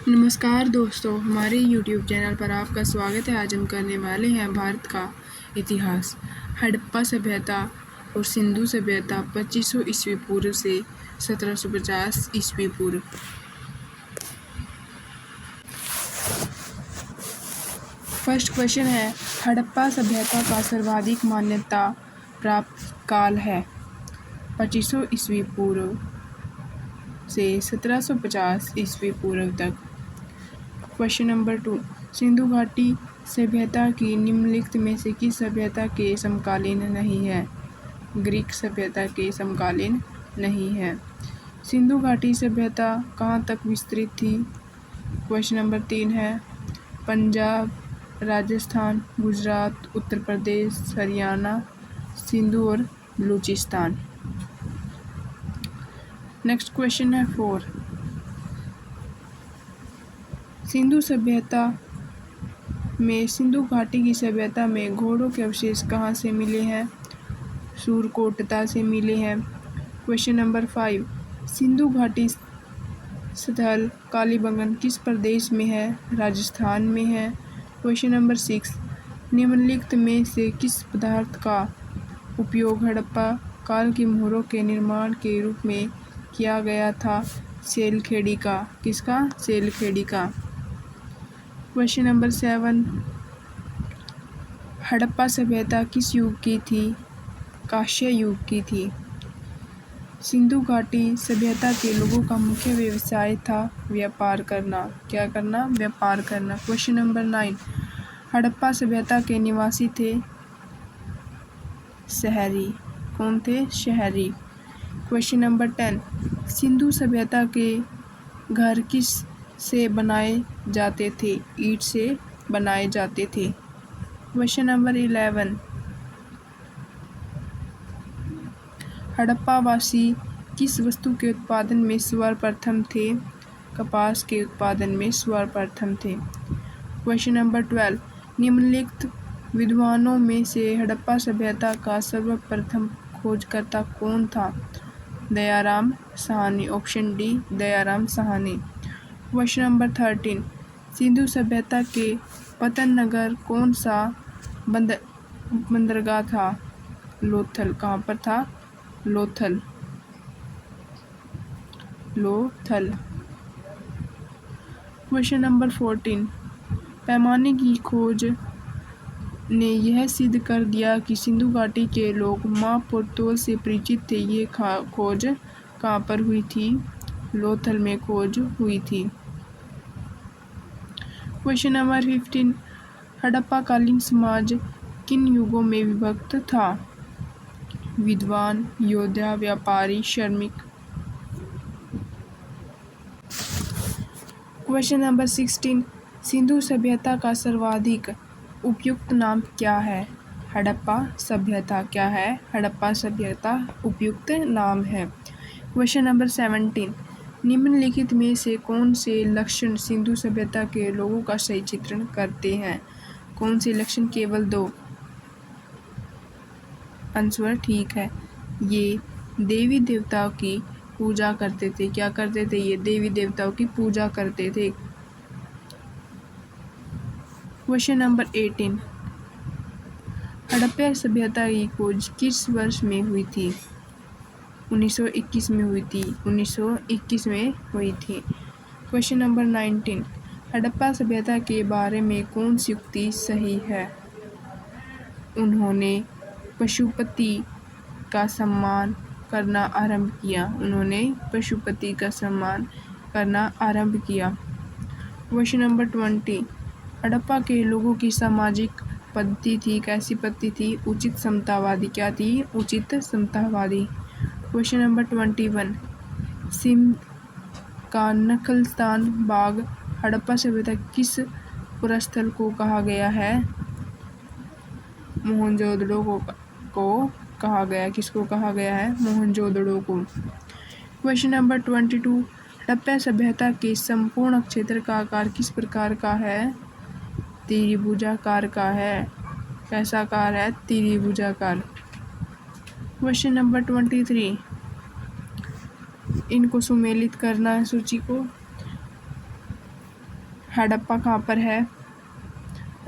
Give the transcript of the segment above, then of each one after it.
नमस्कार दोस्तों, हमारे YouTube चैनल पर आपका स्वागत है। आज हम करने वाले हैं भारत का इतिहास। हड़प्पा सभ्यता और सिंधु सभ्यता 2500 ईस्वी पूर्व से 1750 ईस्वी पूर्व। फर्स्ट क्वेश्चन है, हड़प्पा सभ्यता का सर्वाधिक मान्यता प्राप्त काल है 2500 ईस्वी पूर्व से 1750 ईस्वी पूर्व तक। क्वेश्चन नंबर 2, सिंधु घाटी सभ्यता की निम्नलिखित में से किस सभ्यता के समकालीन नहीं है? ग्रीक सभ्यता के समकालीन नहीं है। सिंधु घाटी सभ्यता कहाँ तक विस्तृत थी? क्वेश्चन नंबर 3 है, पंजाब, राजस्थान, गुजरात, उत्तर प्रदेश, हरियाणा, सिंधु और बलूचिस्तान। नेक्स्ट क्वेश्चन है 4, सिंधु सभ्यता में सिंधु घाटी की सभ्यता में घोड़ों के अवशेष कहाँ से मिले हैं? सूरकोटता से मिले हैं। क्वेश्चन नंबर 5, सिंधु घाटी स्थल कालीबंगन किस प्रदेश में है? राजस्थान में है। क्वेश्चन नंबर 6, निम्नलिखित में से किस पदार्थ का उपयोग हड़प्पा काल की मोहरों के निर्माण के रूप में किया गया था? सेलखेड़ी का। किसका? सेलखेड़ी का। क्वेश्चन नंबर 7, हड़प्पा सभ्यता किस युग की थी? कांस्य युग की थी। सिंधु घाटी सभ्यता के लोगों का मुख्य व्यवसाय था व्यापार करना। क्या करना? व्यापार करना। क्वेश्चन नंबर 9, हड़प्पा सभ्यता के निवासी थे शहरी। कौन थे? शहरी। क्वेश्चन नंबर 10, सिंधु सभ्यता के घर किस से बनाए जाते थे? ईंट से बनाए जाते थे। क्वेश्चन नंबर 11, हड़प्पा वासी किस वस्तु के उत्पादन में सर्वप्रथम थे? कपास के उत्पादन में सर्वप्रथम थे। क्वेश्चन नंबर 12, निम्नलिखित विद्वानों में से हड़प्पा सभ्यता का सर्वप्रथम खोजकर्ता कौन था? Dayaram Sahni. Option D, Dayaram Sahni. Question number 13, Sindhu सभ्यता के पतन नगर कौन सा बंदरगाह था? लोथल। कहाँ पर था? लोथल। लोथल। क्वेश्चन नंबर 14, पैमाने की खोज ने यह सिद्ध कर दिया कि सिंधु घाटी के लोग माप और तौल से परिचित थे। ये खोज कहाँ पर हुई थी? लोथल में खोज हुई थी। क्वेश्चन नंबर 15, हड़प्पा कालीन समाज किन युगों में विभक्त था? विद्वान, योद्धा, व्यापारी, श्रमिक। क्वेश्चन नंबर 16, सिंधु सभ्यता का सर्वाधिक उपयुक्त नाम क्या है? हड़प्पा सभ्यता। क्या है? हड़प्पा सभ्यता उपयुक्त नाम है। क्वेश्चन नंबर 17, निम्नलिखित में से कौन से लक्षण सिंधु सभ्यता के लोगों का सही चित्रण करते हैं? कौन से लक्षण? केवल 2। आंसर ठीक है। ये देवी देवताओं की पूजा करते थे। क्या करते थे? ये देवी देवताओं की पूजा करते थे। क्वेश्चन नंबर 18, हड़प्पा सभ्यता की खोज किस वर्ष में हुई थी? 1921 में हुई थी। 1921 में हुई थी। क्वेश्चन नंबर 19, हड़प्पा सभ्यता के बारे में कौन सी उक्ति सही है? उन्होंने पशुपति का सम्मान करना आरंभ किया। उन्होंने पशुपति का सम्मान करना आरंभ किया। क्वेश्चन नंबर 20, हड़प्पा के लोगों की सामाजिक पद्धति थी। कैसी पद्धति थी? उचित समतावादी। क्या थी? उचित समतावादी। क्वेश्चन नंबर 21, सिंध का नखलस्तान बाग हड़प्पा सभ्यता किस पुरस्थल को कहा गया है? मोहनजोदड़ो को कहा गया। किसको कहा गया है? मोहनजोदड़ो को। क्वेश्चन नंबर 22, हड़प्पा सभ्यता के संपूर्ण क्षेत्र का आकार किस प्रकार का है? त्रिभुजाकार का है। कैसा आकार है? त्रिभुजाकार। क्वेश्चन नंबर 23, इनको सुमेलित करना है सूची को। हड़प्पा कहाँ पर है?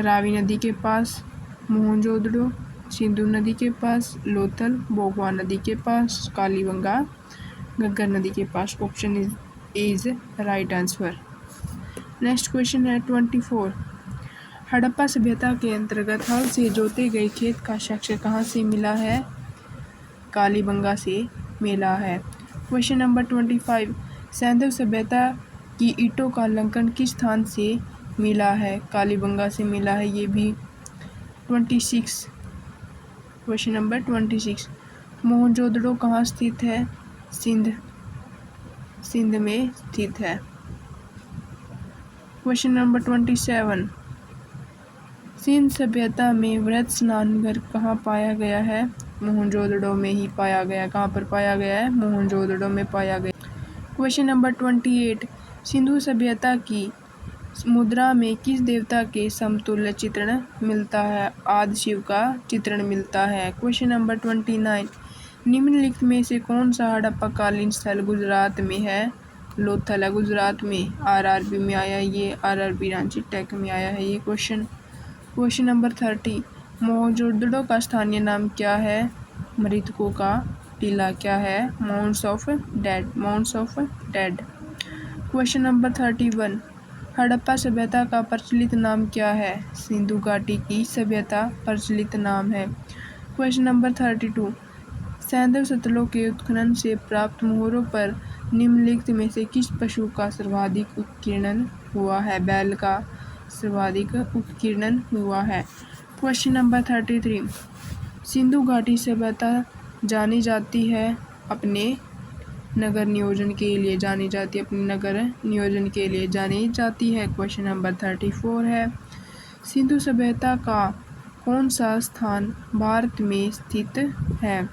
रावी नदी के पास, मोहनजोदड़ो सिंधु नदी के पास, लोथल बोगवा नदी के पास, कालीबंगा घग्गर नदी के पास। Option is right answer. Next question है 24। हड़प्पा सभ्यता के अंतर्गत हल से जोते गए खेत का साक्ष्य कहाँ से मिला है? कालीबंगा से मिला है। Question number 25। सैंधव सभ्यता की ईंटों का लंकन किस स्थान से मिला है? कालीबंगा से मिला है ये भी। 26। Question number 26। मोहनजोदड़ो कहाँ स्थित है? सिंध में स्थित है। Question number 27। सिंध सभ्यता में वृहद स्नानघर कहाँ पाया गया है? मोहनजोदड़ो में ही पाया गया। कहाँ पर पाया गया है? मोहनजोदड़ो में पाया गया। Question number 28। सिंधु सभ्यता की मुद्रा में किस देवता के समतुल्य चित्रण मिलता है? आदि शिव का चित्रण मिलता है। Question number 29। निम्नलिखित में से कौन सा हड़प्पाकालीन स्थल गुजरात में है? लोथल है गुजरात में। आरआरबी में आया ये, आरआरबी रांची टेक में आया है ये क्वेश्चन। Question number 30। मोहनजोदड़ो का स्थानीय नाम क्या है? मृतकों का टीला। क्या है? Mounds of dead. Question number 31। Harappa सभ्यता का प्रचलित नाम क्या है? सिंधु घाटी की सभ्यता प्रचलित नाम है। Question number 32। सैंधव सतलों के उत्खनन से प्राप्त मोहरों पर निम्नलिखित में से किस पशु का सर्वाधिक उत्कीर्णन हुआ है? बैल का सर्वाधिक उत्कीर्णन हुआ है। Question number 33। सिंधु घाटी सभ्यता जानी जाती है अपने नगर नियोजन के लिए जानी जाती है। क्वेश्चन नंबर 34 है। सिंधु सभ्यता का कौन सा स्थान भारत में स्थित है?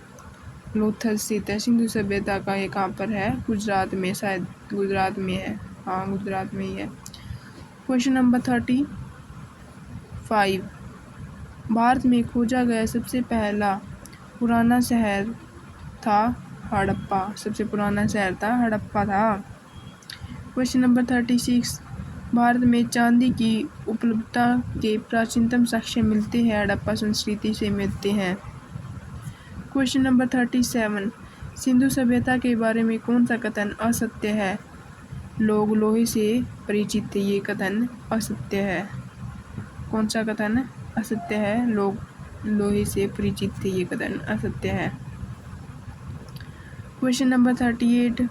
लोथल स्थित है सिंधु सभ्यता का। ये कहाँ पर है? गुजरात में, शायद गुजरात में है। हाँ, गुजरात में ही है। Question number 35। भारत में खोजा गया सबसे पहला पुराना शहर था हड़प्पा। सबसे पुराना शहर था हड़प्पा था। Question number 36। भारत में चांदी की उपलब्धता के प्राचीनतम साक्ष्य मिलते हैं हड़प्पा संस्कृति से मिलते हैं। Question number 37। सिंधु सभ्यता के बारे में कौन सा कथन असत्य है? लोग लोहे से परिचित थे। ये कथन असत्य है। कौन सा कथन असत्य है? लोग लोहे से परिचित थे। ये कथन असत्य है। Question number 38।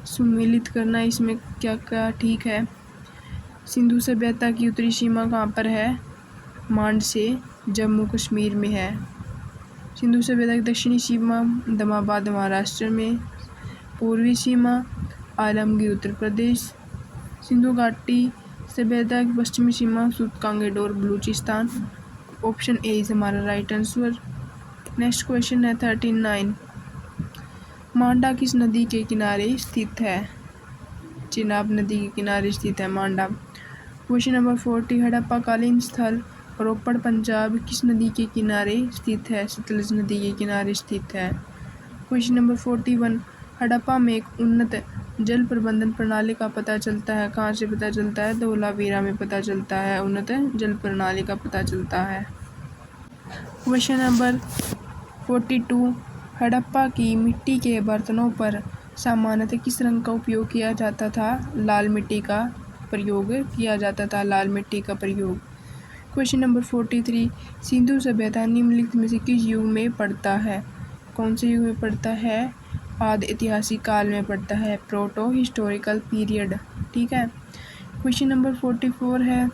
सुमेलित करना इसमें क्या क्या ठीक है? सिंधु सभ्यता की उत्तरी सीमा कहाँ पर है? मांड से जम्मू कश्मीर में है। सिंधु सभ्यता की दक्षिणी सीमा दमाबाद महाराष्ट्र में। पूर्वी सीमा आलमगीर उत्तर प्रदेश। सिंधु घाटी सभ्यता की पश्चिमी सीमा सूतकांगेडोर बलूचिस्तान। ऑप्शन ए इज हमारा राइट आंसर। नेक्स्ट क्वेश्चन है 39। मांडा किस नदी के किनारे स्थित है? चिनाब नदी के किनारे स्थित है मांडा। Question number 40। हड़प्पाकालीन स्थल रोपड़ पंजाब किस नदी के किनारे स्थित है? सतलज नदी के किनारे स्थित है। Question number 41। हड़प्पा में एक उन्नत जल प्रबंधन प्रणाली का पता चलता है। कहाँ से पता चलता है? धोलावीरा में पता चलता है। उन्नत जल प्रणाली का पता चलता है। Question number 42। हड़प्पा की मिट्टी के बर्तनों पर सामान्यतः किस रंग का उपयोग किया जाता था? लाल मिट्टी का प्रयोग किया जाता था। लाल मिट्टी का प्रयोग। Question number 43। सिंधु सभ्यता निम्नलिखित में से किस युग में पड़ता है? कौन से युग में पड़ता है? आदि ऐतिहासिक काल में पड़ता है। Proto historical period. ठीक है। क्वेश्चन नंबर 44 है।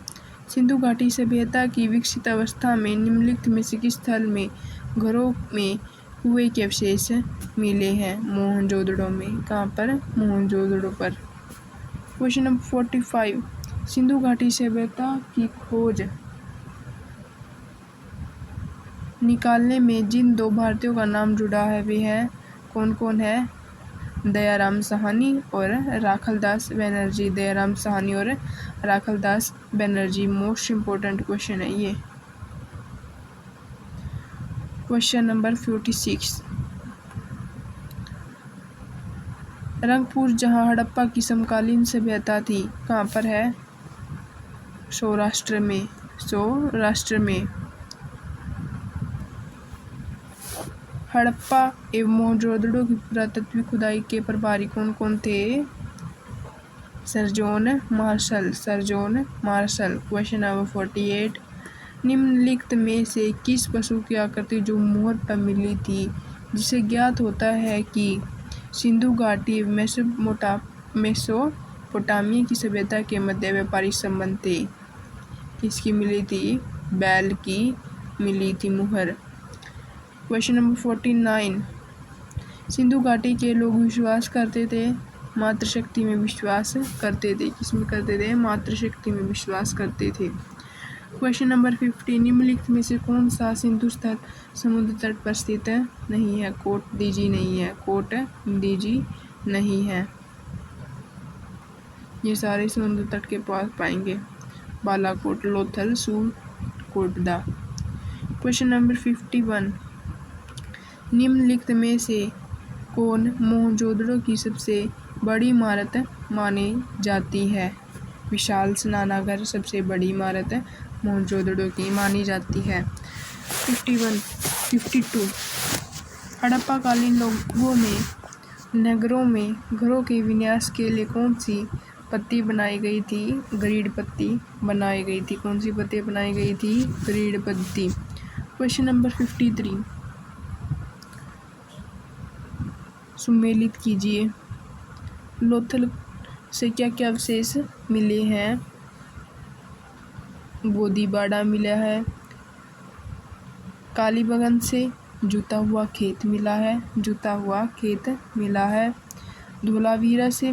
सिंधु घाटी सभ्यता की विकसित अवस्था में निम्नलिखित में से किस स्थल में घरों में कुएं के अवशेष मिले हैं? मोहनजोदड़ो में। कहाँ पर? मोहनजोदड़ो पर। Question number 45। सिंधु घाटी सभ्यता की खोज निकालने में जिन दो भारतीयों का नाम जुड़ा है वे हैं कौन कौन है? दयाराम साहनी और राखलदास बनर्जी। दयाराम साहनी और Rakhaldas Banerjee. Most important question है ये। Question number 46। रंगपुर जहाँ हड़प्पा की समकालीन सभ्यता थी, कहाँ पर है? सौराष्ट्र में। सौराष्ट्र में। हड़प्पा एवं मोहनजोदड़ो की पुरातत्विक खुदाई के प्रभारी कौन कौन थे? Sir John Marshall. Sir John Marshall. Question number 48, निम्नलिखित में से किस पशु की आकृति जो मुहर पर मिली थी, जिसे ज्ञात होता है कि सिंधु घाटी मेसोपोटामिया की सभ्यता के मध्य व्यापारिक संबंध थे? किसकी मिली थी? बैल की मिली थी मुहर। क्वेश्चन नंबर 49, सिंधु घाटी के लोग विश्वास करते थे, मातृशक्ति में विश्वास करते थे। किसमें करते थे? मातृशक्ति में विश्वास करते थे। क्वेश्चन नंबर 50, निम्नलिखित में से कौन सा सिंधु स्थल समुद्र तट पर स्थित नहीं है? कोट दीजी नहीं है। कोट दीजी नहीं है। ये सारे समुद्र तट के पास पाएंगे। बालाकोट, लोथल, सूर, कोटदा। क्वेश्चन नंबर 51, निम्नलिखित में से कौन मोहनजोदड़ो की सबसे बड़ी इमारत मानी जाती है? विशाल स्नानागार सबसे बड़ी इमारत मोहनजोदड़ो की मानी जाती है। 52, हड़प्पा कालीन लोगों में नगरों में घरों के विन्यास के लिए कौन सी पत्ती बनाई गई थी? ग्रीड पत्ती बनाई गई थी। कौन सी पत्ती बनाई गई थी? ग्रीड पत्ती। क्वेश्चन नंबर 53, सुमेलित कीजिए। लोथल से क्या क्या अवशेष मिले हैं? बोदीबाड़ा मिला है। कालीबंगन से जुता हुआ खेत मिला है। जुता हुआ खेत मिला है। धोलावीरा से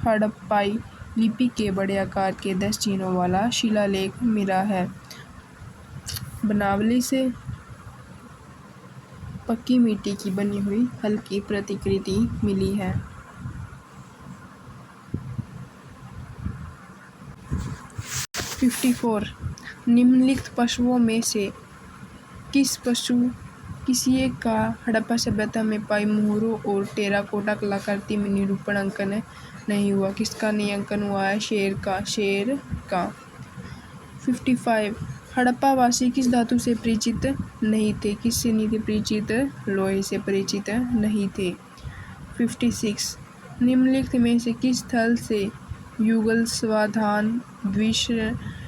हड़प्पाई लिपि के बड़े आकार के 10 चिन्हों वाला शिलालेख मिला है। बनावली से पक्की मिट्टी की बनी हुई हल्की प्रतिकृति मिली है। 54, निम्नलिखित पशुओं में से किसी एक का हड़प्पा सभ्यता में पाई मोहरों और टेराकोटा कलाकृति में निरूपण अंकन नहीं हुआ? किसका नहीं अंकन हुआ है? शेर का। शेर का। 55, हड़प्पा वासी किस धातु से परिचित नहीं थे? किससे नहीं थे परिचित? लोहे से परिचित नहीं थे। 56, निम्नलिखित में से किस स्थल से युगल स्वाधान द्विसंस्कार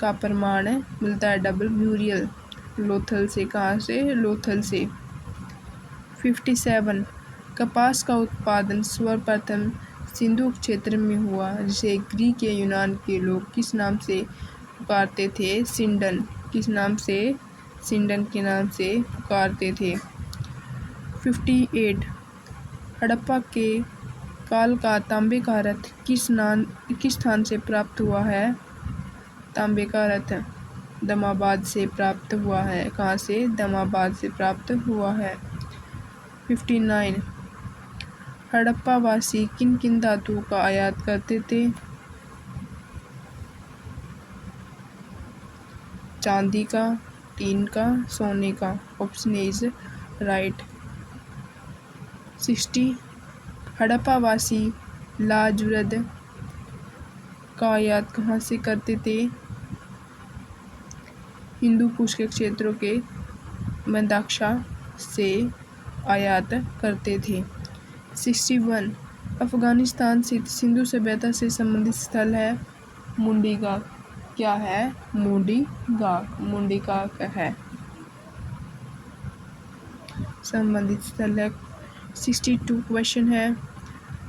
का प्रमाण मिलता है? Double burial. लोथल से। कहाँ से? लोथल से। 57, कपास का उत्पादन सर्वप्रथम सिंधु क्षेत्र में हुआ, जिसे ग्रीक या यूनान के लोग किस नाम से पुकारते थे? सिंडन। किस नाम से? सिंडन के नाम से पुकारते थे। 58, हड़प्पा के काल का तांबे का रथ किस स्थान से प्राप्त हुआ है? तांबे का रथ दमाबाद से प्राप्त हुआ है। कहाँ से? दमाबाद से प्राप्त हुआ है। 59, हड़प्पा वासी किन किन धातुओं का आयात करते थे? चांदी का, टीन का, सोने का। Option is right. 60, हड़प्पा वासी लाजवृद का आयात कहाँ से करते थे? हिंदू कुश के क्षेत्रों के मंदाक्षा से आयात करते थे। 61, अफगानिस्तान स्थित सिंधु सभ्यता से संबंधित स्थल है? मुंडीगाक। क्या है? मुंडीगाक। मुंडीगाक है संबंधित स्थल है। 62 क्वेश्चन है,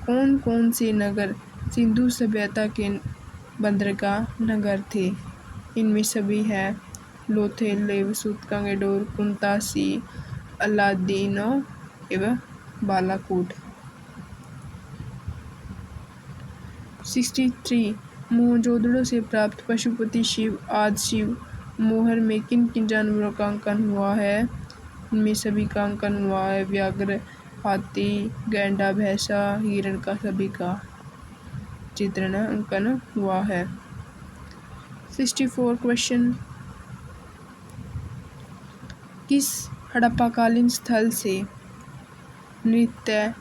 कौन कौन से नगर सिंधु सभ्यता के बंदरगाह नगर थे? इनमें सभी है लोथल, लेवसुत, कंगेडोर, कुंतासी, अलादीनो एवं बालाकोट। 63, मोहनजोदड़ो से प्राप्त पशुपति शिव आदि शिव मोहर में किन किन जानवरों का अंकन हुआ है? इनमें सभी का अंकन हुआ है। व्याघ्र, हाथी, गैंडा, भैंसा, हिरण का सभी का चित्रण अंकन हुआ है। 64 क्वेश्चन, किस हड़प्पाकालीन स्थल से नृत्य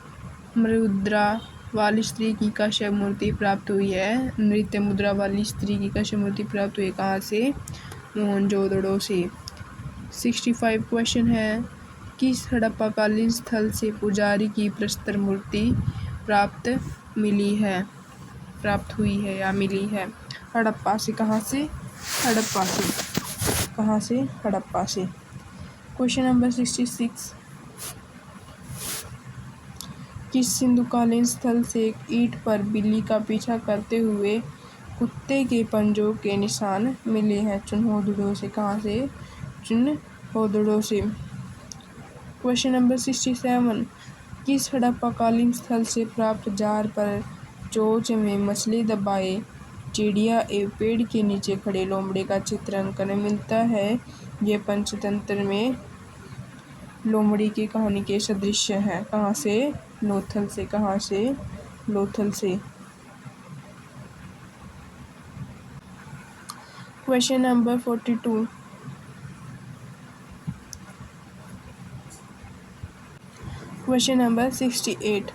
मुद्रा वाली स्त्री की कश्यप मूर्ति प्राप्त हुई है? नृत्य मुद्रा वाली स्त्री की कश्यप मूर्ति प्राप्त हुई कहाँ से? मोहनजोदड़ो से। 65 क्वेश्चन है, किस हड़प्पाकालीन स्थल से पुजारी की प्रस्तर मूर्ति प्राप्त हुई है या मिली है? हड़प्पा से। कहाँ से? हड़प्पा से। कहाँ से? हड़प्पा से। क्वेश्चन नंबर 66, किस सिंधुकालीन स्थल से एक ईंट पर बिल्ली का पीछा करते हुए कुत्ते के पंजों के निशान मिले हैं? चुनहोदड़ो से। कहाँ से? चुनहोदड़ो से। क्वेश्चन नंबर 67, किस हड़प्पाकालीन स्थल से प्राप्त जार पर चोंच में मछली दबाए चिड़िया एवं पेड़ के नीचे खड़े लोमड़े का चित्रांकन मिलता है? यह पंचतंत्र में लोमड़ी की कहानी के सदृश है। कहाँ से? लोथल से। कहाँ से? लोथल से। क्वेश्चन नंबर 42, क्वेश्चन नंबर 68,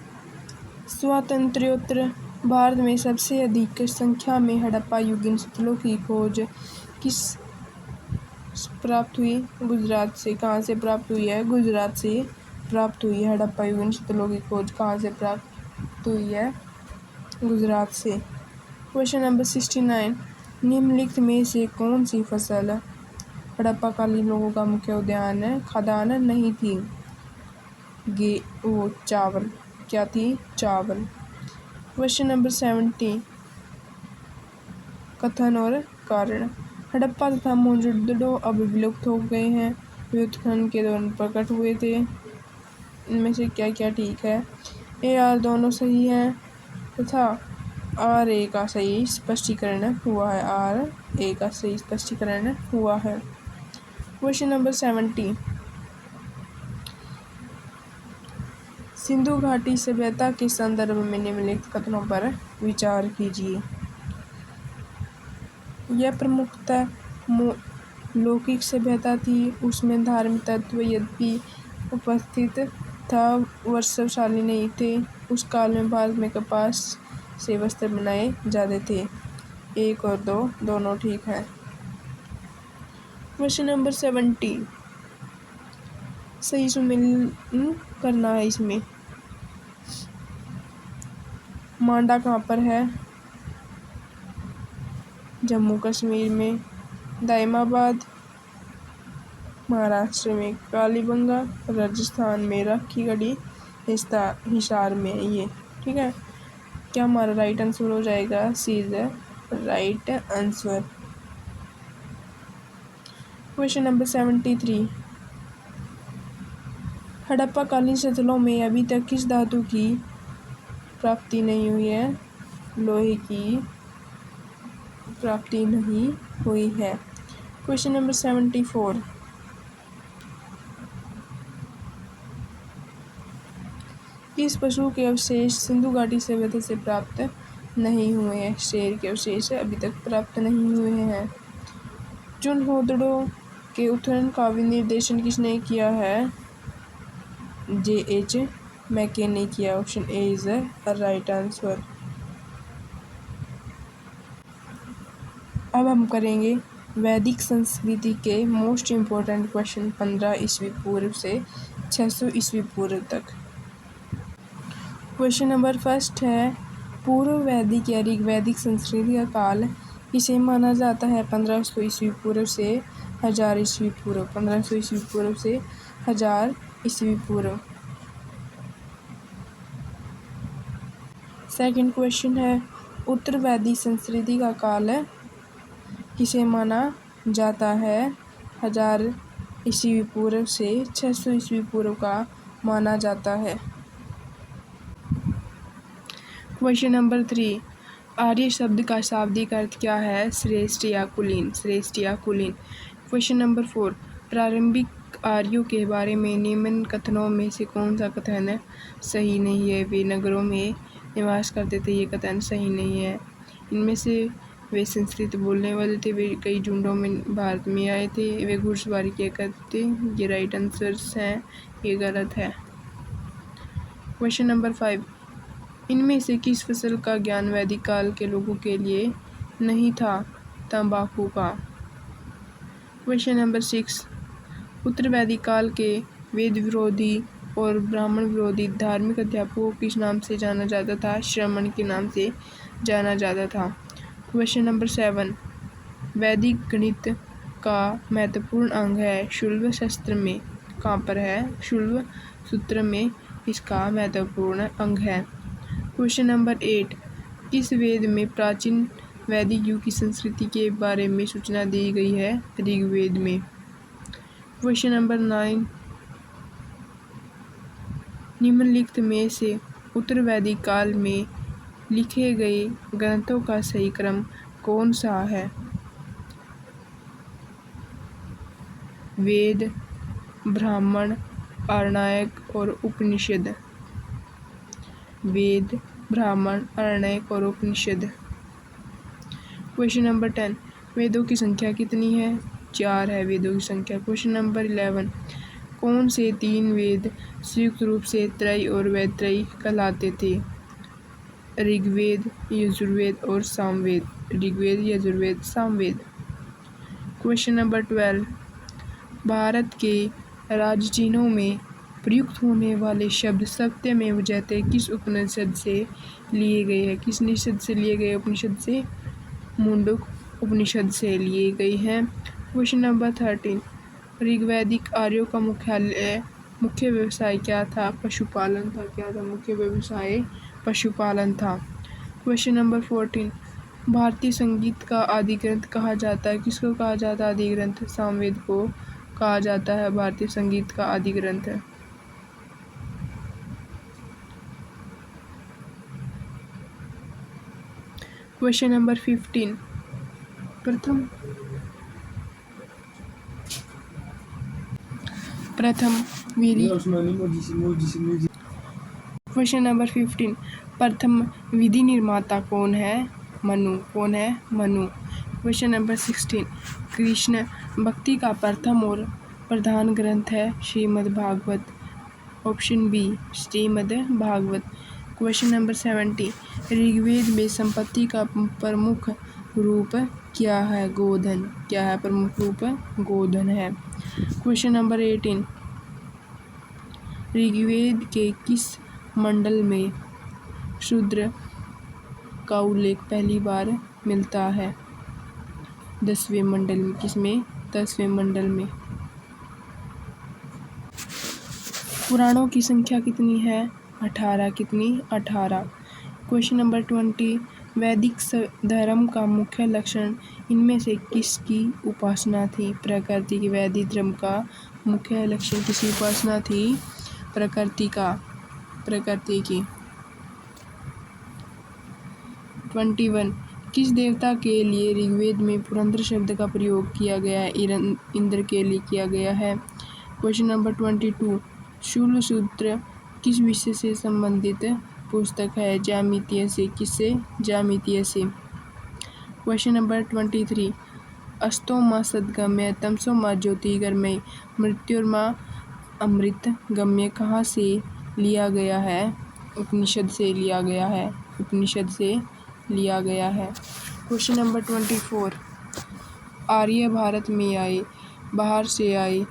स्वातंत्र्योत्तर भारत में सबसे अधिक संख्या में हड़प्पा युगीन स्थलों की खोज किस प्राप्त हुई? गुजरात से। कहाँ से प्राप्त हुई है? गुजरात से प्राप्त हुई है। हड़प्पा युगीन स्थलों की खोज कहाँ से प्राप्त हुई है? गुजरात से। क्वेश्चन नंबर 69, निम्नलिखित में से कौन सी फसल हड़प्पाकालीन लोगों का मुख्य खाद्यान्न नहीं थी? चावल। क्या थी? चावल। क्वेश्चन नंबर 70, कथन और कारण। हड़प्पा तथा मोहनजोदड़ो अब विलुप्त हो गए हैं, वे उत्खनन के दौरान प्रकट हुए थे। इनमें से क्या क्या ठीक है? ए आर दोनों सही हैं तथा आर ए का सही स्पष्टीकरण हुआ है। आर ए का सही स्पष्टीकरण हुआ है। क्वेश्चन नंबर 70, सिंधु घाटी सभ्यता के संदर्भ में निम्नलिखित कथनों पर विचार कीजिए। यह प्रमुखतः लौकिक सभ्यता थी, उसमें धार्मिक तत्व यद्यपि उपस्थित था वर्षशाली नहीं थे। उस काल में भारत में कपास से वस्त्र बनाए जाते थे। 1 और 2 दोनों ठीक है। क्वेश्चन नंबर 70, सही सुमेलन करना है इसमें। मांडा कहाँ पर है? जम्मू कश्मीर में। दाइमाबाद महाराष्ट्र में। कालीबंगा राजस्थान में। राखीगढ़ी हिसार में। ये ठीक है। क्या हमारा राइट आंसर हो जाएगा? C is the right answer. Question number 73, हड़प्पाकालीन स्थलों में अभी तक किस धातु की प्राप्ति नहीं हुई है? लोहे की प्राप्ति नहीं हुई है। क्वेश्चन नंबर 74, किस पशु के अवशेष सिंधु घाटी सभ्यता से प्राप्त नहीं हुए हैं? शेर के अवशेष अभी तक प्राप्त नहीं हुए हैं। चुनहोदड़ो के उत्खनन का निर्देशन किसने किया है? J.H. मैके ने किया। Option A is the right answer. अब हम करेंगे वैदिक संस्कृति के मोस्ट इम्पोर्टेंट क्वेश्चन 15 ईस्वी पूर्व से 600 ईस्वी पूर्व तक। क्वेश्चन नंबर फर्स्ट है, पूर्व वैदिक या ऋग्वैदिक संस्कृति का काल किसे माना जाता है? 1500 ईस्वी पूर्व से 1000 ईस्वी पूर्व। 1500 ईस्वी पूर्व से 1000 ईस्वी पूर्व। सेकंड क्वेश्चन है, उत्तर वैदिक संस्कृति का काल किसे माना जाता है? 1000 ईस्वी पूर्व से 600 ईस्वी पूर्व का माना जाता है। क्वेश्चन नंबर 3, आर्य शब्द का शाब्दिक अर्थ क्या है? श्रेष्ठ या कुलीन। श्रेष्ठ या कुलीन। क्वेश्चन नंबर 4, प्रारंभिक आर्यों के बारे में निम्न कथनों में से कौन सा कथन सही नहीं है? वे नगरों में निवास करते थे। ये कथन सही नहीं है। इनमें से वे संस्कृत बोलने वाले थे। वे कई झुंडों में भारत में आए थे। वे घुड़सवारी किया करते। ये राइट आंसर्स हैं। ये गलत है। क्वेश्चन नंबर 5, इनमें से किस फसल का ज्ञान वैदिक काल के लोगों के लिए नहीं था? तंबाकू का। क्वेश्चन नंबर 6, उत्तर वैदिक काल के वेद विरोधी और ब्राह्मण विरोधी धार्मिक अध्यापकों को किस नाम से जाना जाता था? श्रमण के नाम से जाना जाता था। क्वेश्चन नंबर 7, वैदिक गणित का महत्वपूर्ण अंग है शुल्ब शास्त्र में। कहाँ पर है? शुल्ब सूत्र में इसका महत्वपूर्ण अंग है। क्वेश्चन नंबर 8, किस वेद में प्राचीन वैदिक युग की संस्कृति के बारे में सूचना दी गई है? ऋग्वेद में। क्वेश्चन नंबर 9, निम्नलिखित में से उत्तर वैदिक काल में लिखे गए ग्रंथों का सही क्रम कौन सा है? वेद, ब्राह्मण, आरण्यक और उपनिषद। वेद, ब्राह्मण, आरण्यक और उपनिषद। क्वेश्चन नंबर 10, वेदों की संख्या कितनी है? 4 है वेदों की संख्या। क्वेश्चन नंबर 11, कौन से 3 वेद संयुक्त रूप से त्रय और वैत्रयी कहलाते थे? ऋग्वेद, यजुर्वेद और सामवेद। ऋग्वेद, यजुर्वेद, सामवेद। क्वेश्चन नंबर 12, भारत के राज्य चिन्हों में प्रयुक्त होने वाले शब्द सत्यमेव जयते किस उपनिषद से लिए गए हैं? किस निषद से लिए गए? उपनिषद से, मुंडक उपनिषद से लिए गए हैं। क्वेश्चन नंबर 13, ऋग्वैदिक आर्यों का मुख्य व्यवसाय क्या था? पशुपालन था। क्या था? मुख्य व्यवसाय पशुपालन था। क्वेश्चन नंबर 14, भारतीय संगीत का आदि ग्रंथ कहा जाता है? किसको कहा जाता है आदि ग्रंथ? सामवेद को कहा जाता है भारतीय संगीत का आदि ग्रंथ। क्वेश्चन नंबर 15, प्रथम विधि। क्वेश्चन नंबर 15, प्रथम विधि निर्माता कौन है? मनु। कौन है? मनु। क्वेश्चन नंबर 16, कृष्ण भक्ति का प्रथम और प्रधान ग्रंथ है? Shrimad Bhagavat. Option B, Shrimad Bhagavat. Question number 17, Rigveda में संपत्ति का प्रमुख रूप क्या है? गोधन। क्या है? प्रमुख रूप गोधन है। क्वेश्चन नंबर 18, ऋग्वेद के किस मंडल में शूद्र का उल्लेख पहली बार मिलता है? 10वें मंडल में। किसमें? 10वें मंडल में। पुराणों की संख्या कितनी है? 18। कितनी? 18। क्वेश्चन नंबर 20, वैदिक धर्म का मुख्य लक्षण इनमें से किसकी उपासना थी? प्रकृति की। वैदिक धर्म का मुख्य लक्षण किसकी उपासना थी? प्रकृति की। 21, किस देवता के लिए ऋग्वेद में पुरंदर शब्द का प्रयोग किया गया है? इंद्र के लिए किया गया है। क्वेश्चन नंबर 22, शूल सूत्र किस विषय से संबंधित पुस्तक है? ज्यामितीय से। किससे? ज्यामितीय से। क्वेश्चन नंबर 23, अस्तोमा सद्गम्य, तमसोमा ज्योतिर्गमय, मृत्युर्मा अमृत गम्य कहाँ से लिया गया है? उपनिषद से लिया गया है। उपनिषद से लिया गया है। क्वेश्चन नंबर 24, आर्य भारत में आए, बाहर से आए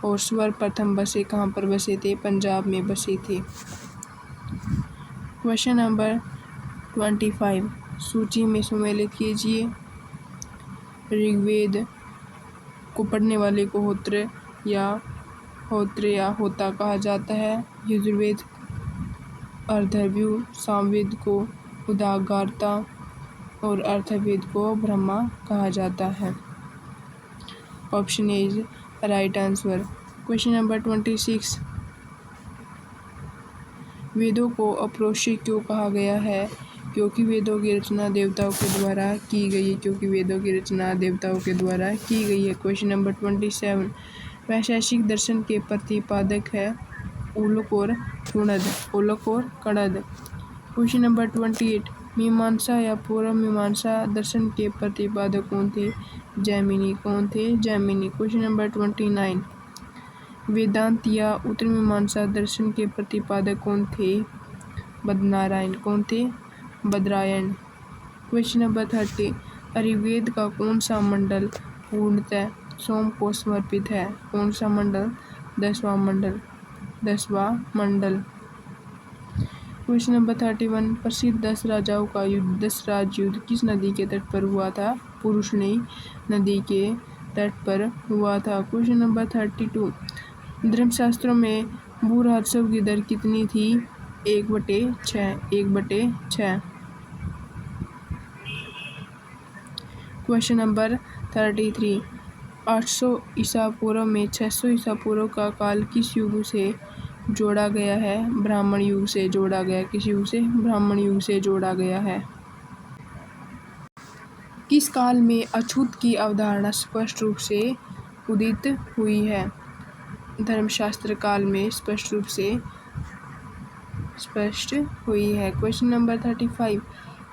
और सर्वप्रथम बसे कहाँ पर बसे थे? पंजाब में बसे थे। क्वेश्चन नंबर 25, सूची में सम्मिलित कीजिए। ऋग्वेद को पढ़ने वाले को होत्र या होता कहा जाता है। यजुर्वेद अर्धव्यू, सामवेद को उदागारता और अर्थवेद को ब्रह्मा कहा जाता है। Option A is right answer. Question number 26, वेदों को अपौरुषेय क्यों कहा गया है? क्योंकि वेदों की रचना देवताओं के द्वारा की गई है। क्योंकि वेदों की रचना देवताओं के द्वारा की गई है। क्वेश्चन नंबर 27, वैशेषिक दर्शन के प्रतिपादक है उलूक और कुणद। उलूक और कणद। क्वेश्चन नंबर 28, मीमांसा या पूर्व मीमांसा दर्शन के प्रतिपादक कौन थे? जैमिनी। कौन थे? जैमिनी। क्वेश्चन नंबर 29, वेदांत या उत्तर मीमांसा दर्शन के प्रतिपादक कौन थे? बदनारायण। कौन थे? बदरायण। क्वेश्चन नंबर 30, ऋग्वेद का कौन सा मंडल पूर्णतः सोम को समर्पित है? कौन सा मंडल? 10वां मंडल। 10वां मंडल। क्वेश्चन नंबर 31, प्रसिद्ध 10 राजाओं का युद्ध 10 राज युद्ध किस नदी के तट पर हुआ था? पुरुषनी नदी के तट पर हुआ था। क्वेश्चन नंबर 32, धर्मशास्त्रों में भू राजस्व की दर कितनी थी? 1/6। 1/6। क्वेश्चन नंबर 33, 800 ईसा पूर्व में 600 ईसा पूर्व का काल किस युग से जोड़ा गया है? ब्राह्मण युग से जोड़ा गया। किस युग से? ब्राह्मण युग से जोड़ा गया है। किस काल में अछूत की अवधारणा स्पष्ट रूप से उदित हुई है? धर्मशास्त्र काल में स्पष्ट रूप से स्पष्ट हुई है। क्वेश्चन नंबर 35,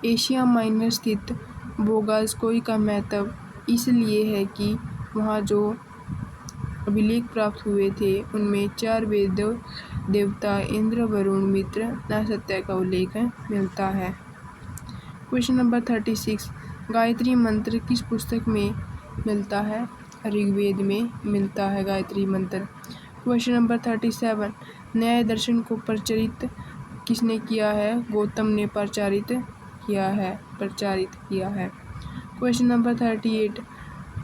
एशिया माइनर स्थित बोगासकोई का महत्व इसलिए है कि वहाँ जो अभिलेख प्राप्त हुए थे उनमें 4 वेद देवता इंद्र, वरुण, मित्र, नक्षत्र का उल्लेख मिलता है। क्वेश्चन नंबर 36, गायत्री मंत्र किस पुस्तक में मिलता है? ऋग्वेद में मिलता है गायत्री मंत्र। क्वेश्चन नंबर 37, न्याय दर्शन को प्रचारित किसने किया है? गौतम ने प्रचारित किया है। क्वेश्चन नंबर 38,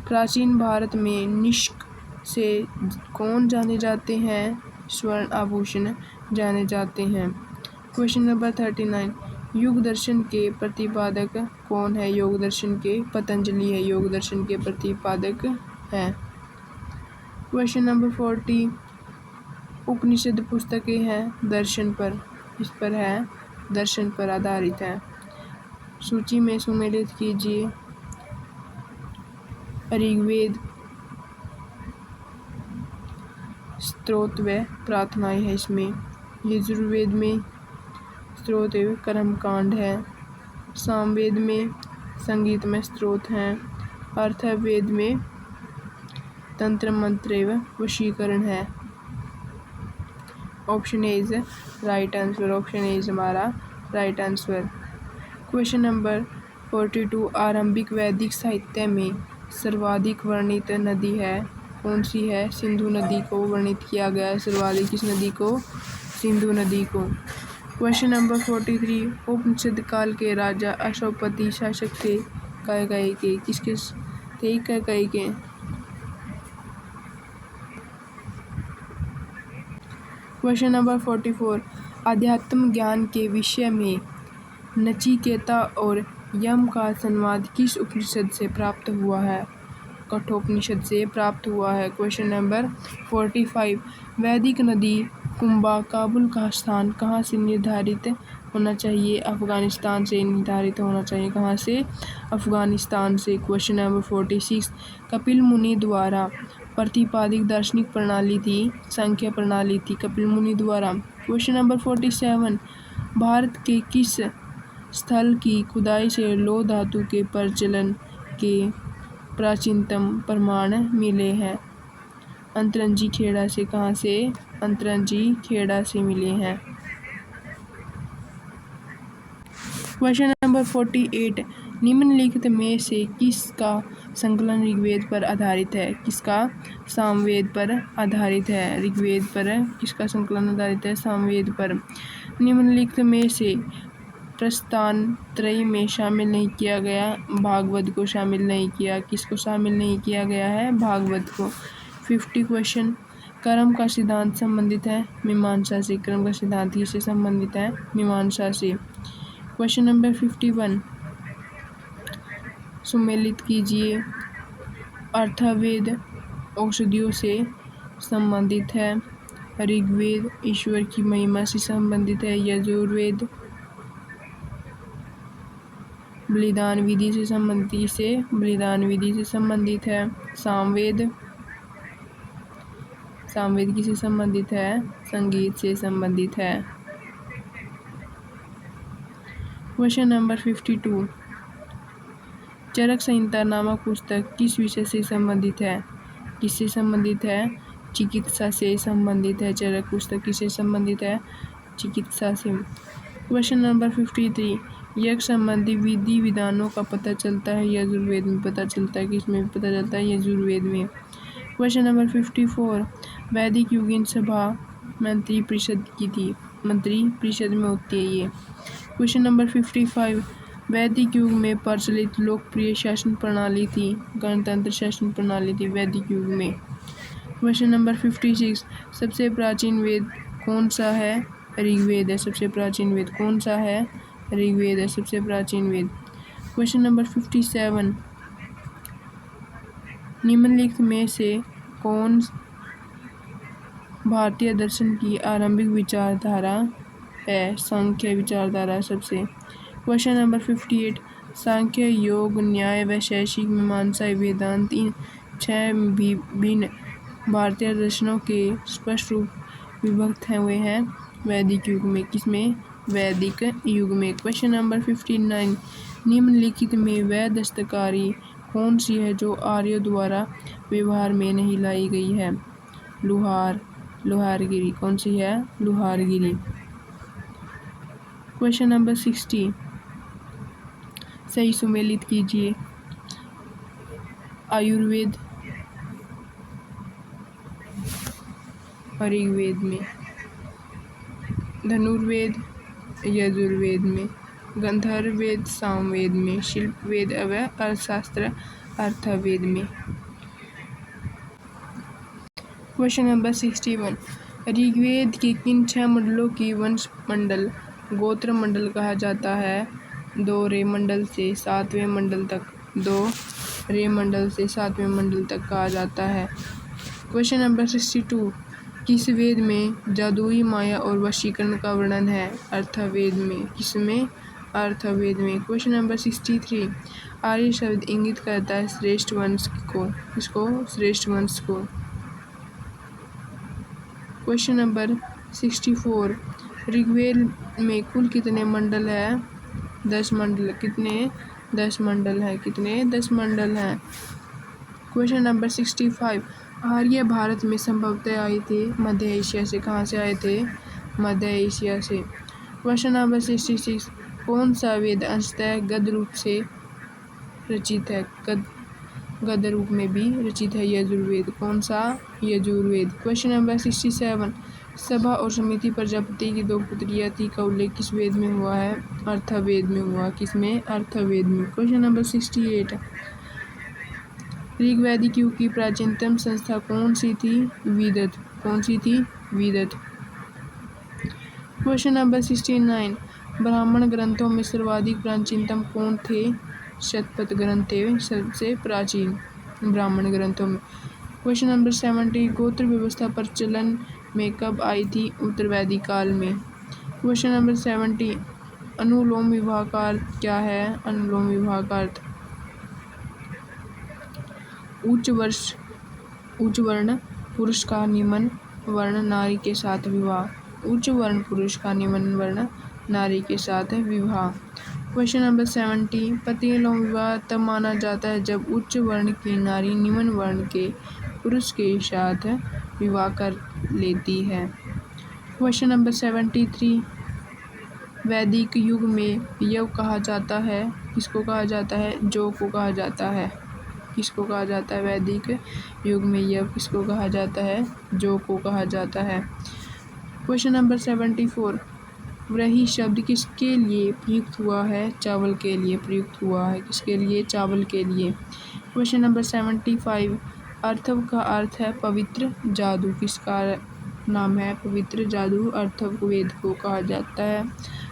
प्राचीन भारत में निष्क से कौन जाने जाते हैं? स्वर्ण आभूषण जाने जाते हैं। क्वेश्चन नंबर 39, योग दर्शन के प्रतिपादक कौन है? योग दर्शन के पतंजलि है। योग दर्शन के प्रतिपादक हैं। क्वेश्चन नंबर 40, उपनिषद पुस्तकें हैं दर्शन पर, इस पर है दर्शन पर आधारित है। सूची में सुमेलित कीजिए। ऋग्वेद स्तोत्र व प्रार्थनाएं है इसमें। यजुर्वेद में स्तोत्र एवं कर्मकांड है। सामवेद में संगीत में स्तोत्र हैं। अथर्ववेद में तंत्र मंत्र एवं वशीकरण है। Option A is right answer. Option A is हमारा राइट आंसर। क्वेश्चन नंबर 42, आरंभिक वैदिक साहित्य में सर्वाधिक वर्णित नदी है? कौन सी है? सिंधु नदी को वर्णित किया गया है सर्वाधिक। किस नदी को? सिंधु नदी को। क्वेश्चन नंबर 43, उपनिषद काल के राजा अशोकपति शासक थे कैकेयी के। किसके थे? कैकेयी के। क्वेश्चन नंबर 44, आध्यात्म ज्ञान के विषय में नचिकेता और यम का संवाद किस उपनिषद से प्राप्त हुआ है? कठोपनिषद से प्राप्त हुआ है। क्वेश्चन नंबर 45, वैदिक नदी कुंभा काबुल का स्थान कहाँ से निर्धारित होना चाहिए? अफगानिस्तान से निर्धारित होना चाहिए। कहाँ से? अफगानिस्तान से। क्वेश्चन नंबर 46, कपिल मुनि द्वारा प्रतिपादित दार्शनिक प्रणाली थी? संख्या प्रणाली थी कपिल मुनि द्वारा। क्वेश्चन नंबर 47, भारत के किस स्थल की खुदाई से लौह धातु के प्रचलन के प्राचीनतम प्रमाण मिले हैं? अंतरंजी खेड़ा से। कहाँ से? अंतरंजी खेड़ा से मिले हैं। क्वेश्चन नंबर 48, निम्नलिखित में से किसका संकलन ऋग्वेद पर आधारित है? किसका? सामवेद पर आधारित है। ऋग्वेद पर किसका संकलन आधारित है? सामवेद पर। निम्नलिखित में से प्रस्थान त्रयी में शामिल नहीं किया गया? भागवत को शामिल नहीं किया। किसको शामिल नहीं किया गया है? भागवत को। 50 क्वेश्चन, कर्म का सिद्धांत संबंधित है मीमांसा से। कर्म का सिद्धांत किससे संबंधित है? मीमांसा से। क्वेश्चन नंबर 51, सुमेलित कीजिए। अथर्ववेद औषधियों से संबंधित है। ऋग्वेद ईश्वर की महिमा से संबंधित है। यजुर्वेद बलिदान विधि से संबंधित है। सामवेद किससे संबंधित है? संगीत से संबंधित है। क्वेश्चन नंबर 52, चरक संहिता नामक पुस्तक किस विषय से संबंधित है? किससे संबंधित है? चिकित्सा से संबंधित है। चरक पुस्तक किससे संबंधित है? चिकित्सा से। क्वेश्चन नंबर 53, यज्ञ संबंधी विधि विधानों का पता चलता है यजुर्वेद में पता चलता है, किसमें पता चलता है यजुर्वेद में। क्वेश्चन नंबर 54, वैदिक युगीन सभा मंत्री परिषद की थी, मंत्री परिषद में होती है ये। क्वेश्चन नंबर 55, वैदिक युग में प्रचलित लोकप्रिय शासन प्रणाली थी गणतंत्र शासन प्रणाली थी वैदिक युग में। क्वेश्चन नंबर 56, सबसे प्राचीन वेद कौन सा है? ऋग्वेद है सबसे प्राचीन वेद। कौन सा है? ऋग्वेद है सबसे प्राचीन वेद। क्वेश्चन नंबर 57, निम्नलिखित में से कौन भारतीय दर्शन की आरंभिक विचारधारा है? सांख्य विचारधारा सबसे। क्वेश्चन नंबर 58, सांख्य, योग, न्याय, वैशेषिक, मीमांसा, वेदांत इन 6 भिन्न भारतीय दर्शनों के स्पष्ट रूप विभक्त हुए हैं वैदिक युग में। किसमें? वैदिक युग में। क्वेश्चन नंबर 59, निम्नलिखित में वह दस्तकारी कौन सी है जो आर्यों द्वारा व्यवहार में नहीं लाई गई है? लोहारगिरी। कौन सी है? लोहारगिरी। क्वेश्चन नंबर 60, सही सुमेलित कीजिए। आयुर्वेद ऋग्वेद में, धनुर्वेद यजुर्वेद में, गंधर्ववेद सामवेद में, शिल्पवेद व अर्थशास्त्र अथर्ववेद में। क्वेश्चन नंबर 61, ऋग्वेद के किन 6 मंडलों की वंश मंडल गोत्र मंडल कहा जाता है? 2 रे मंडल से 7वें मंडल तक, 2 रे मंडल से 7वें मंडल तक कहा जाता है। क्वेश्चन नंबर 62, किस वेद में जादुई माया और वशीकरण का वर्णन है? अथर्ववेद में। किसमें? अथर्ववेद में। क्वेश्चन नंबर 63, आर्य शब्द इंगित करता है श्रेष्ठ वंश को। किसको? श्रेष्ठ वंश को। क्वेश्चन नंबर 64, ऋग्वेद में कुल कितने मंडल है? 10 मंडल। कितने? 10 मंडल है। कितने? 10 मंडल हैं। क्वेश्चन नंबर 65, आर्य भारत में संभवतः आए थे मध्य एशिया से। कहाँ से आए थे? मध्य एशिया से। क्वेश्चन नंबर 66, कौन सा वेद अंशतः गद्य रूप से रचित है? गद्य रूप में भी रचित है यजुर्वेद। कौन सा? यजुर्वेद। क्वेश्चन नंबर 67, सभा और समिति प्रजापति की 2 पुत्रियां थी का उल्लेख किस वेद में हुआ है? अथर्ववेद में हुआ। किसमें? अथर्ववेद में। क्वेश्चन नंबर 68, ऋग्वैदिक युग की प्राचीनतम संस्था कौन सी थी? विदत। कौन सी थी? विदत। क्वेश्चन नंबर 69, ब्राह्मण ग्रंथों में सर्वाधिक प्राचीनतम कौन थे? शतपथ ग्रंथ थे सबसे प्राचीन ब्राह्मण ग्रंथों में। क्वेश्चन नंबर 70, गोत्र व्यवस्था प्रचलन में कब आई थी? उत्तरवैदिक काल में। क्वेश्चन नंबर 70, अनुलोम विवाह का अर्थ क्या है? अनुलोम विवाह का अर्थ उच्च वर्ण पुरुष का निम्न वर्ण नारी के साथ विवाह। उच्च वर्ण पुरुष का निम्न वर्ण नारी के साथ विवाह। क्वेश्चन नंबर 70, प्रतिलोम विवाह तब माना जाता है जब उच्च वर्ण की नारी निम्न वर्ण के पुरुष के साथ विवाह कर लेती है। क्वेश्चन नंबर 73, वैदिक युग में यव कहा जाता है। किसको कहा जाता है? जो को कहा जाता है। किसको कहा जाता है? वैदिक युग में यव किसको कहा जाता है? जो को कहा जाता है। क्वेश्चन नंबर 74, व्रही शब्द किसके लिए प्रयुक्त हुआ है? चावल के लिए प्रयुक्त हुआ है। किसके लिए? चावल के लिए। क्वेश्चन नंबर 75, अर्थव का अर्थ है पवित्र जादू। किसका नाम है? पवित्र जादू। अर्थव वेद को कहा जाता है।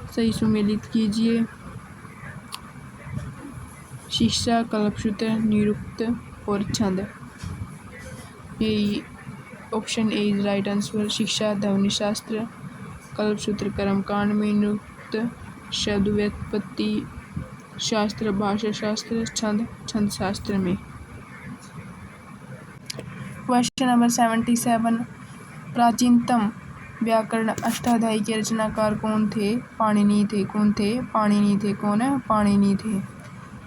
सही सुमेलित कीजिए। शिक्षा, कल्पसूत्र, निरुक्त और छंद। यही option A is right answer. शिक्षा ध्वनि शास्त्र, कल्पसूत्र कर्मकांड में, निरुक्त शब्द व्युत्पत्ति शास्त्र भाषा शास्त्र, छंद शास्त्र में। क्वेश्चन नंबर 77, प्राचीनतम व्याकरण अष्टाध्यायी के रचनाकार कौन थे? पाणिनि थे। कौन थे? पाणिनि थे। कौन है? पाणिनि थे।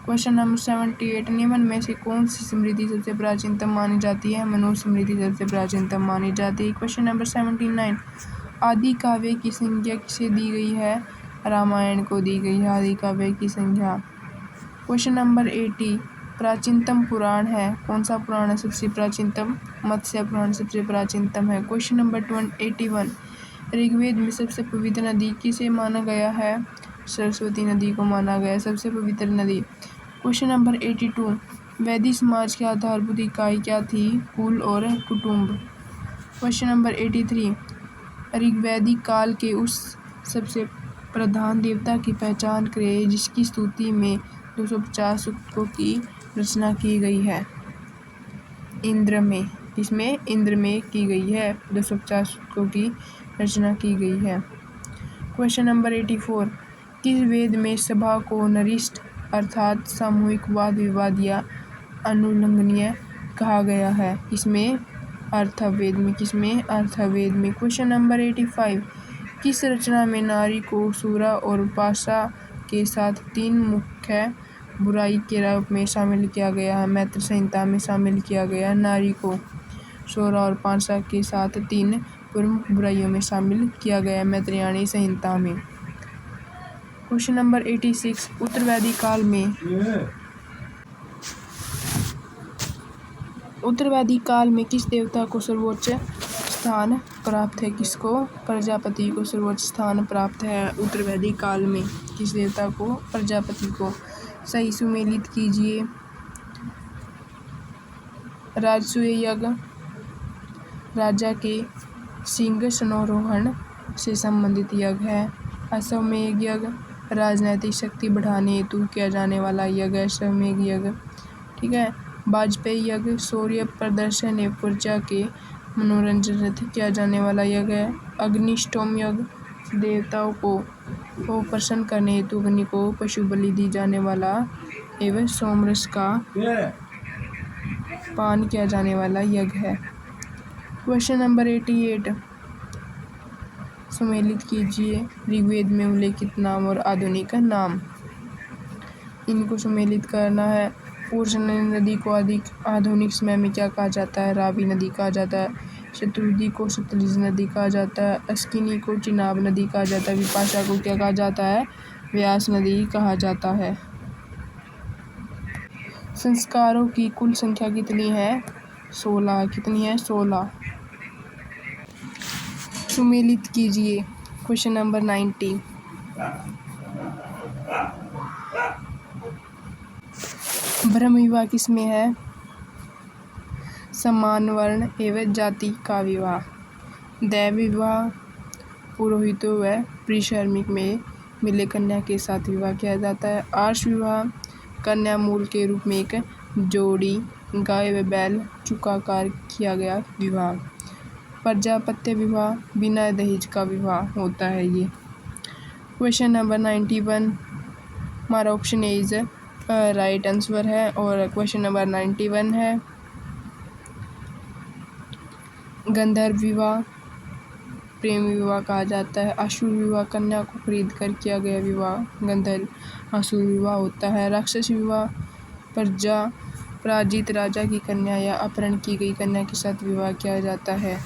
क्वेश्चन नंबर 78, निम्न में से कौन सी स्मृति सबसे प्राचीनतम मानी जाती है? मनु स्मृति सबसे प्राचीनतम मानी जाती है। क्वेश्चन नंबर 79, आदि काव्य की संज्ञा किसे दी गई है? रामायण को दी गई आदि काव्य की संख्या। क्वेश्चन नंबर 80 प्राचीनतम पुराण है, कौन सा पुराण है सबसे प्राचीनतम? मत्स्य पुराण सबसे प्राचीनतम है। क्वेश्चन नंबर 81 ऋग्वेद में सबसे पवित्र नदी किसे माना गया है? सरस्वती नदी को माना गया सबसे पवित्र नदी। क्वेश्चन नंबर 82 वैदिक समाज की आधारभूत इकाई क्या थी? कुल और कुटुंब। क्वेश्चन नंबर 83 ऋग्वैदिक काल के उस सबसे प्रधान देवता की पहचान करें जिसकी स्तुति में 250 सूक्तों की रचना की गई है। इंद्र में, इसमें इंद्र में की गई है, 250 सूक्तों की रचना की गई है। क्वेश्चन नंबर 84 किस वेद में सभा को नरिष्ठ अर्थात सामूहिक वाद विवाद या अनुल्लंघनीय कहा गया है? इसमें अर्थवेद में, किसमें? अर्थवेद में। क्वेश्चन नंबर 85 किस रचना में नारी को सूरा और पाशा के साथ 3 मुख्य बुराई के रूप में शामिल किया गया है? मैत्र संहिता में शामिल किया गया। नारी को सूरा और पाशा के साथ 3 प्रमुख बुराइयों में शामिल किया गया मैत्रेयणी संहिता में। क्वेश्चन नंबर 86 उत्तरवैदिक काल में किस देवता को सर्वोच्च स्थान प्राप्त है? किसको? प्रजापति को सर्वोच्च स्थान प्राप्त है उत्तरवैदिक काल में। किस देवता को? प्रजापति को। सही सुमेलित कीजिए। राजसूय यज्ञ राजा के सिंह समारोहण से संबंधित यज्ञ है। अश्वमेध यज्ञ राजनैतिक शक्ति बढ़ाने हेतु किया जाने वाला यज्ञ है अश्वमेध यज्ञ। ठीक है। वाजपेयी यज्ञ शौर्य प्रदर्शन एवं प्रजा के मनोरंजन हेतु किया जाने वाला यज्ञ है। अग्निष्टोम यज्ञ देवताओं को प्रसन्न करने हेतु अग्नि को पशु बलि दी जाने वाला एवं सोमरस का पान किया जाने वाला यज्ञ है। क्वेश्चन नंबर 88 सुमेलित कीजिए ऋग्वेद में उल्लेखित नाम और आधुनिक नाम। इनको सुमेलित करना है। पूर्णा नदी को आधुनिक समय में क्या कहा जाता है? रावी नदी कहा जाता है। शत्रुंजय को सतलज नदी कहा जाता है। अस्किनी को चिनाब नदी कहा जाता है। विपाशा को क्या कहा जाता है? व्यास नदी कहा जाता है। संस्कारों की कुल संख्या कितनी है? 16। कितनी है? 16। सुमेलित कीजिए। क्वेश्चन नंबर 90 ब्रह्म विवाह किसमें है? समान वर्ण एवं जाति का विवाह। दैव विवाह पुरोहितों व प्रिश्रमिक में मिले कन्या के साथ विवाह किया जाता है। आर्ष विवाह कन्या मूल के रूप में एक जोड़ी गाय व बैल चुकाकर किया गया विवाह। प्रजापत्य विवाह बिना दहेज का विवाह होता है ये। क्वेश्चन नंबर 91 हमारा option A is right answer है और क्वेश्चन नंबर 91 है गंधर्व विवाह प्रेम विवाह कहा जाता है। असुर विवाह कन्या को खरीद कर किया गया विवाह गंधर्व असुर विवाह होता है। राक्षस विवाह पराजित राजा की कन्या या अपहरण की गई कन्या के साथ विवाह किया जाता है।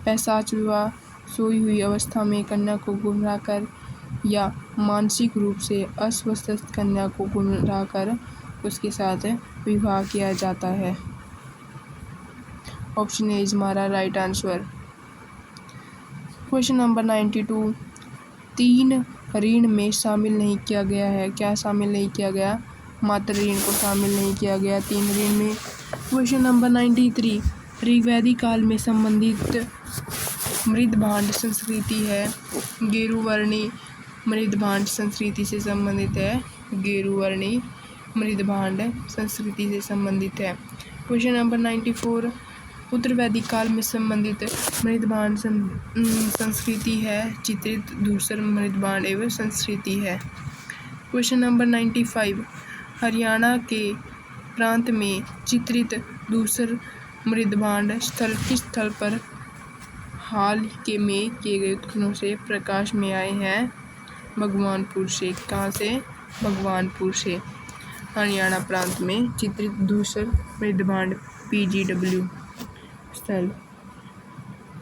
पैशाच विवाह सोई हुई अवस्था में कन्या को गुमराह कर या मानसिक रूप से अस्वस्थ कन्या को गुमराह कर उसके साथ विवाह किया जाता है। ऑप्शन ए इज हमारा राइट आंसर। क्वेश्चन नंबर 92 3 ऋण में शामिल नहीं किया गया है। क्या शामिल नहीं किया गया? मात्र ऋण को शामिल नहीं किया गया 3 ऋण में। क्वेश्चन नंबर 93 ऋग्वैदिक काल में संबंधित मृदभांड संस्कृति है। गेरुवर्णी मृदभांड संस्कृति से संबंधित है। गेरुवर्णी मृदभांड संस्कृति से संबंधित है। क्वेश्चन नंबर 94 उत्तर वैदिक काल में संबंधित मृदभांड संस्कृति है। चित्रित धूसर मृदभांड एवं संस्कृति है। क्वेश्चन नंबर 95 हरियाणा के प्रांत में चित्रित धूसर मृदभांड स्थल किस स्थल पर हाल के में किए गए उत्खननों से प्रकाश में आए हैं? भगवानपुर से। कहाँ से? भगवानपुर से। हरियाणा प्रांत में चित्रित धूसर मृदभांड PGW स्थल।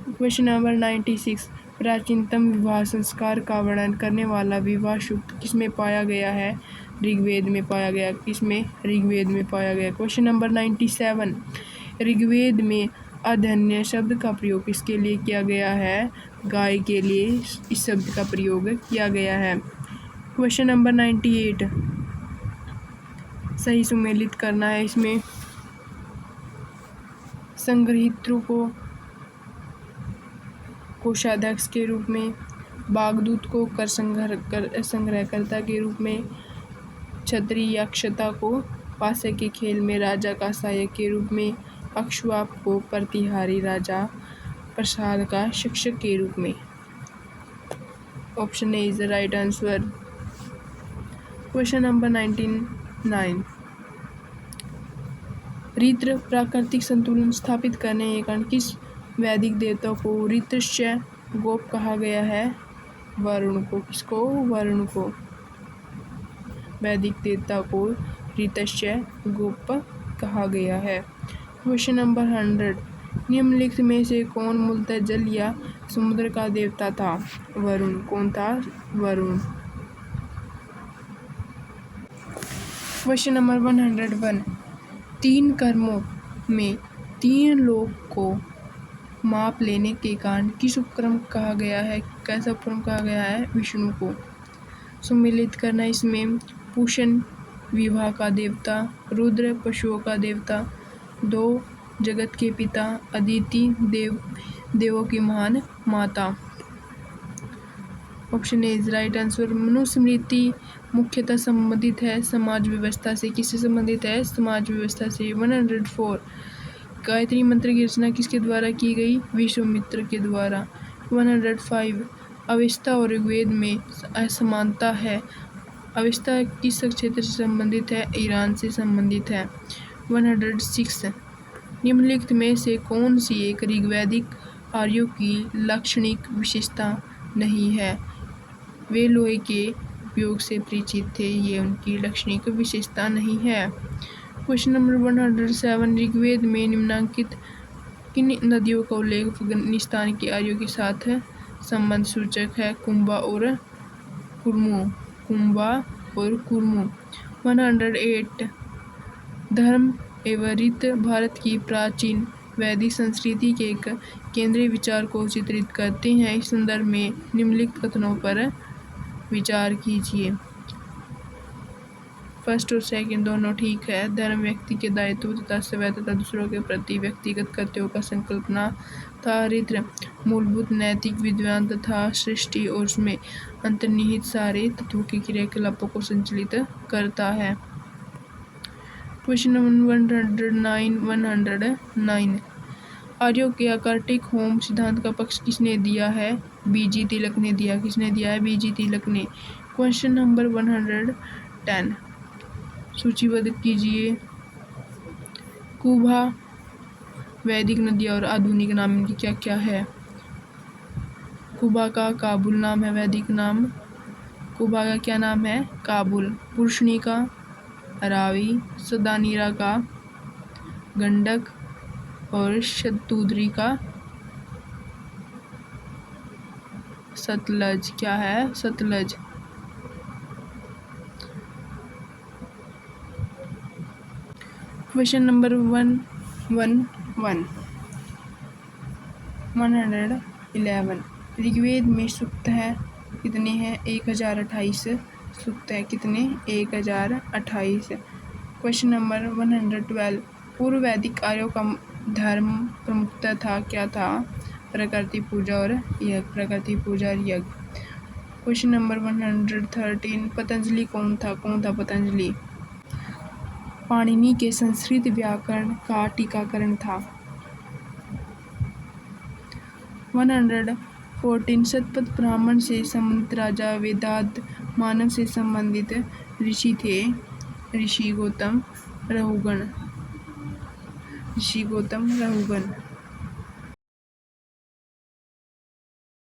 क्वेश्चन नंबर 96 प्राचीनतम विवाह संस्कार का वर्णन करने वाला विवाह सूक्त किसमें पाया गया है? ऋग्वेद में पाया गया। किसमें? ऋग्वेद में पाया गया। क्वेश्चन नंबर 97, ऋग्वेद में अधन्य शब्द का प्रयोग किसके लिए किया गया है? गाय के लिए इस शब्द का प्रयोग किया गया है। क्वेश्चन नंबर 98, सही सुमेलित करना है। इसमें संग्रहित्रु को कोषाध्यक्ष के रूप में, बागदूत को कर संग्रहकर्ता के रूप में, छत्री या क्षता को पासे के खेल में राजा का सहायक के रूप में, अक्षुआप को प्रतिहारी राजा प्रसाद का शिक्षक के रूप में। Option A is the right answer. Question number 99, ऋत्र प्राकृतिक संतुलन स्थापित करने के कारण किस वैदिक देवता को ऋतस्य गोप कहा गया है? वरुण को। किसको? वरुण को। वैदिक देवता को ऋतस्य गोप कहा गया है। क्वेश्चन नंबर 100, निम्नलिखित में से कौन मूलतः जल या समुद्र का देवता था? वरुण। कौन था? वरुण। क्वेश्चन नंबर 101, तीन कर्मों में तीन लोक को माप लेने के कारण किस उपक्रम कहा गया है? कैसा उपक्रम कहा गया है? विष्णु को। सुमिलित करना। इसमें पूषण विवाह का देवता, रुद्र पशुओं का देवता, दो जगत के पिता, अदिति देवों की महान माता। Option A is right answer. Manusmriti मुख्यतः संबंधित है समाज व्यवस्था से। किससे संबंधित है? समाज व्यवस्था से। 104, गायत्री मंत्र की रचना किसके द्वारा की गई? विश्वामित्र के द्वारा। 105, अवेस्ता और ऋग्वेद में असमानता है। अवेस्ता किस क्षेत्र से संबंधित है? ईरान से संबंधित है। 106, निम्नलिखित में से कौन सी एक ऋग्वैदिक आर्यों की लाक्षणिक विशेषता नहीं है? वे लोहे के उपयोग से परिचित थे, ये उनकी लाक्षणिक विशेषता नहीं है। क्वेश्चन नंबर 107, ऋग्वेद में निम्नलिखित किन नदियों का उल्लेख अफगानिस्तान के आर्यों के साथ संबंध सूचक है? कुंभा और कुर्मू। कुंभा और कुर्मू। 108, धर्म एवं रीत भारत की प्राचीन वैदिक संस्कृति के एक केंद्रीय विचार को चित्रित करते हैं। इस संदर्भ में निम्नलिखित कथनों पर विचार कीजिए। फर्स्ट और सेकंड दोनों ठीक है। धर्म व्यक्ति के दायित्व तथा सेवा तथा दूसरों के प्रति व्यक्तिगत कर्तव्यों का संकल्पना था। ऋत्र मूलभूत नैतिक विद्वान तथा सृष्टि और उसमें अंतर्निहित सारे तत्वों के क्रियाकलापों को संचालित करता है। क्वेश्चन नंबर 109, आर्यों के आकार्टिक होम सिद्धांत का पक्ष किसने दिया है? बीजी तिलक ने दिया। किसने दिया है? बीजी तिलक ने। क्वेश्चन नंबर 110, सूचीबद्ध कीजिए कुभा वैदिक नदियाँ और आधुनिक नाम इनकी क्या क्या है? कुभा का काबुल नाम है वैदिक नाम। कुभा का क्या नाम है? काबुल। पुरुषणी का रावी, सदानीरा का गंडक और शतुद्री का सतलज। क्या है? सतलज। क्वेश्चन नंबर 111 ऋग्वेद में सूक्त है कितने हैं? 1028 सूक्त है। कितने? 1028। क्वेश्चन नंबर 112, पूर्व वैदिक आर्यों का धर्म प्रमुखता था। क्या था? प्रकृति पूजा और यज्ञ। प्रकृति पूजा और यज्ञ। क्वेश्चन नंबर 113, पतंजलि कौन था? कौन था पतंजलि? पाणिनि के संस्कृत व्याकरण का टीकाकरण था। 114, शतपथ ब्राह्मण से संबंधित राजा वेदांत मानव से संबंधित ऋषि थे। ऋषि गौतम रहुगण। ऋषि गौतम रहुगण।